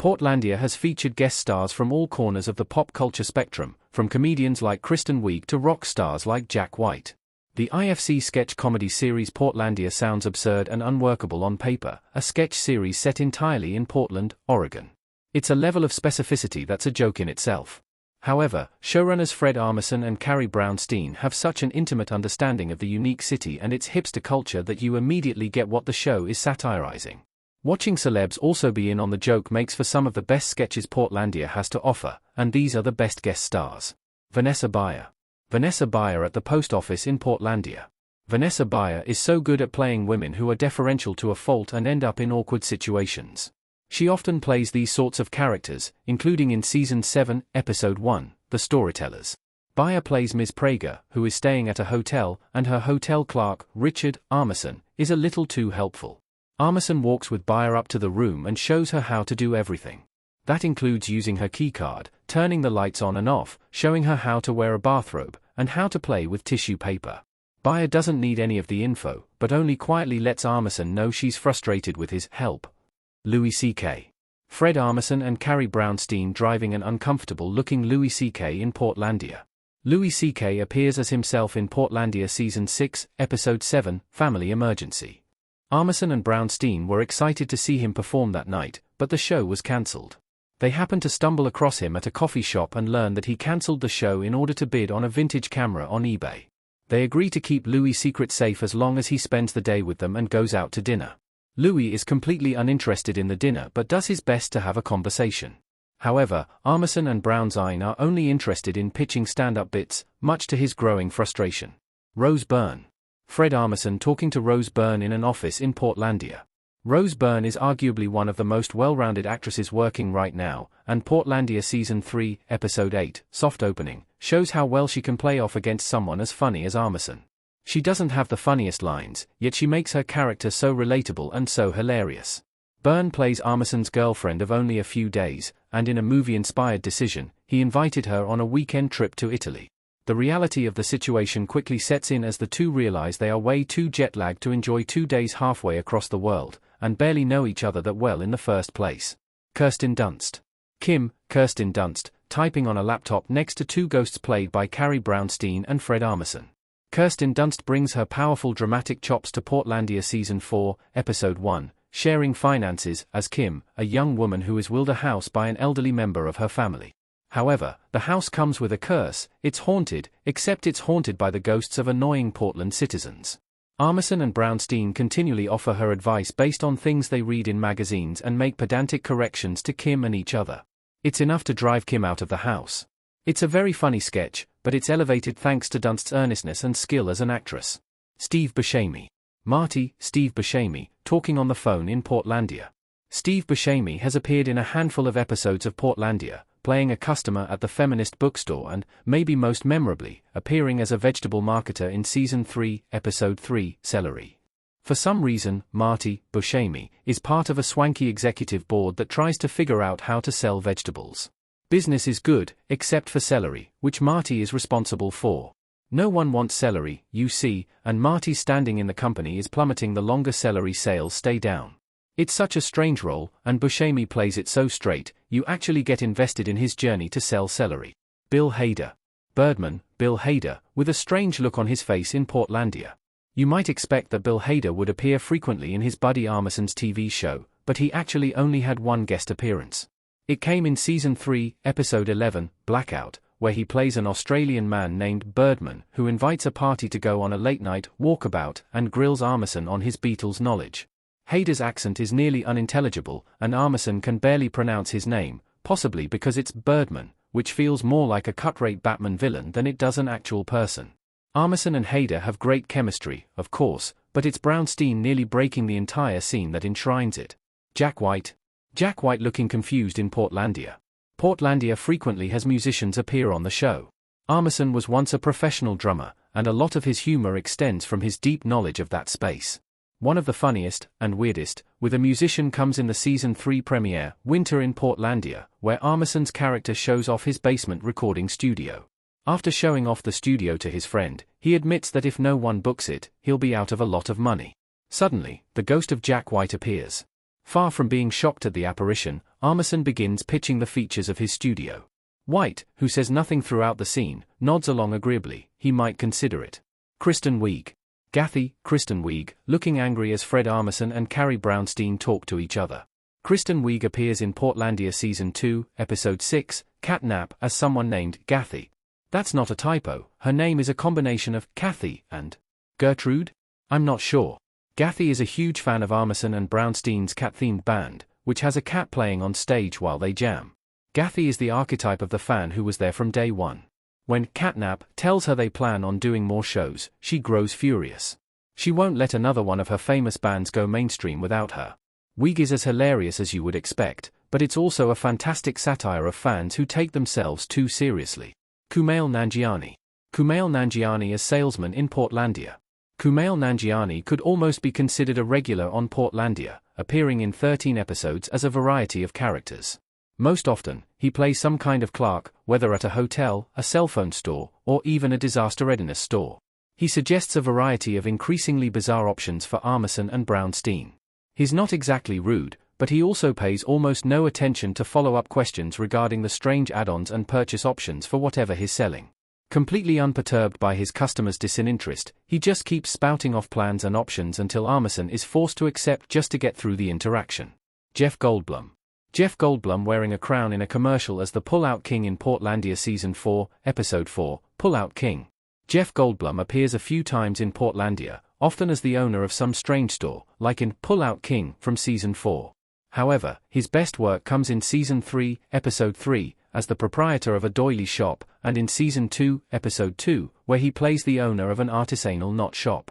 Portlandia has featured guest stars from all corners of the pop culture spectrum, from comedians like Kristen Wiig to rock stars like Jack White. The IFC sketch comedy series Portlandia sounds absurd and unworkable on paper, a sketch series set entirely in Portland, Oregon. It's a level of specificity that's a joke in itself. However, showrunners Fred Armisen and Carrie Brownstein have such an intimate understanding of the unique city and its hipster culture that you immediately get what the show is satirizing. Watching celebs also be in on the joke makes for some of the best sketches Portlandia has to offer, and these are the best guest stars. Vanessa Bayer. Vanessa Bayer at the post office in Portlandia. Vanessa Bayer is so good at playing women who are deferential to a fault and end up in awkward situations. She often plays these sorts of characters, including in Season 7, Episode 1, The Storytellers. Bayer plays Ms. Prager, who is staying at a hotel, and her hotel clerk, Richard Armisen, is a little too helpful. Armisen walks with Bayer up to the room and shows her how to do everything. That includes using her keycard, turning the lights on and off, showing her how to wear a bathrobe, and how to play with tissue paper. Bayer doesn't need any of the info, but only quietly lets Armisen know she's frustrated with his help. Louis C.K. Fred Armisen and Carrie Brownstein driving an uncomfortable-looking Louis C.K. in Portlandia. Louis C.K. appears as himself in Portlandia Season 6, Episode 7, Family Emergency. Armisen and Brownstein were excited to see him perform that night, but the show was cancelled. They happened to stumble across him at a coffee shop and learn that he cancelled the show in order to bid on a vintage camera on eBay. They agree to keep Louis' secret safe as long as he spends the day with them and goes out to dinner. Louis is completely uninterested in the dinner but does his best to have a conversation. However, Armisen and Brownstein are only interested in pitching stand-up bits, much to his growing frustration. Rose Byrne. Fred Armisen talking to Rose Byrne in an office in Portlandia. Rose Byrne is arguably one of the most well-rounded actresses working right now, and Portlandia Season 3, Episode 8, Soft Opening, shows how well she can play off against someone as funny as Armisen. She doesn't have the funniest lines, yet she makes her character so relatable and so hilarious. Byrne plays Armisen's girlfriend of only a few days, and in a movie-inspired decision, he invited her on a weekend trip to Italy. The reality of the situation quickly sets in as the two realize they are way too jet-lagged to enjoy 2 days halfway across the world, and barely know each other that well in the first place. Kirsten Dunst. Kirsten Dunst, typing on a laptop next to two ghosts played by Carrie Brownstein and Fred Armisen. Kirsten Dunst brings her powerful dramatic chops to Portlandia Season 4, Episode 1, sharing finances, as Kim, a young woman who is willed a house by an elderly member of her family. However, the house comes with a curse. It's haunted, except it's haunted by the ghosts of annoying Portland citizens. Armisen and Brownstein continually offer her advice based on things they read in magazines and make pedantic corrections to Kim and each other. It's enough to drive Kim out of the house. It's a very funny sketch, but it's elevated thanks to Dunst's earnestness and skill as an actress. Steve Buscemi. Steve Buscemi, talking on the phone in Portlandia. Steve Buscemi has appeared in a handful of episodes of Portlandia, playing a customer at the feminist bookstore and, maybe most memorably, appearing as a vegetable marketer in Season 3, Episode 3, Celery. For some reason, Marty Buscemi is part of a swanky executive board that tries to figure out how to sell vegetables. Business is good, except for celery, which Marty is responsible for. No one wants celery, you see, and Marty's standing in the company is plummeting the longer celery sales stay down. It's such a strange role, and Buscemi plays it so straight, you actually get invested in his journey to sell celery. Bill Hader. Birdman, Bill Hader, with a strange look on his face in Portlandia. You might expect that Bill Hader would appear frequently in his buddy Armisen's TV show, but he actually only had one guest appearance. It came in Season 3, Episode 11, Blackout, where he plays an Australian man named Birdman who invites a party to go on a late-night walkabout and grills Armisen on his Beatles knowledge. Hader's accent is nearly unintelligible, and Armisen can barely pronounce his name, possibly because it's Birdman, which feels more like a cut-rate Batman villain than it does an actual person. Armisen and Hader have great chemistry, of course, but it's Brownstein nearly breaking the entire scene that enshrines it. Jack White. Jack White looking confused in Portlandia. Portlandia frequently has musicians appear on the show. Armisen was once a professional drummer, and a lot of his humor extends from his deep knowledge of that space. One of the funniest, and weirdest, with a musician comes in the Season 3 premiere, Winter in Portlandia, where Armisen's character shows off his basement recording studio. After showing off the studio to his friend, he admits that if no one books it, he'll be out of a lot of money. Suddenly, the ghost of Jack White appears. Far from being shocked at the apparition, Armisen begins pitching the features of his studio. White, who says nothing throughout the scene, nods along agreeably. He might consider it. Kristen Wiig. Gathy, Kristen Wiig, looking angry as Fred Armisen and Carrie Brownstein talk to each other. Kristen Wiig appears in Portlandia Season 2, Episode 6, Catnap, as someone named Gathy. That's not a typo, her name is a combination of Kathy and Gertrude? I'm not sure. Gathy is a huge fan of Armisen and Brownstein's cat-themed band, which has a cat playing on stage while they jam. Gathy is the archetype of the fan who was there from day one. When Catnap tells her they plan on doing more shows, she grows furious. She won't let another one of her famous bands go mainstream without her. Wiig is as hilarious as you would expect, but it's also a fantastic satire of fans who take themselves too seriously. Kumail Nanjiani. Kumail Nanjiani as salesman in Portlandia. Kumail Nanjiani could almost be considered a regular on Portlandia, appearing in 13 episodes as a variety of characters. Most often, he plays some kind of clerk, whether at a hotel, a cell phone store, or even a disaster readiness store. He suggests a variety of increasingly bizarre options for Armisen and Brownstein. He's not exactly rude, but he also pays almost no attention to follow-up questions regarding the strange add-ons and purchase options for whatever he's selling. Completely unperturbed by his customers' disinterest, he just keeps spouting off plans and options until Armisen is forced to accept just to get through the interaction. Jeff Goldblum. Jeff Goldblum wearing a crown in a commercial as the Pull-Out King in Portlandia Season 4, Episode 4, Pull-Out King. Jeff Goldblum appears a few times in Portlandia, often as the owner of some strange store, like in Pull-Out King from Season 4. However, his best work comes in Season 3, Episode 3, as the proprietor of a doily shop, and in Season 2, Episode 2, where he plays the owner of an artisanal knot shop.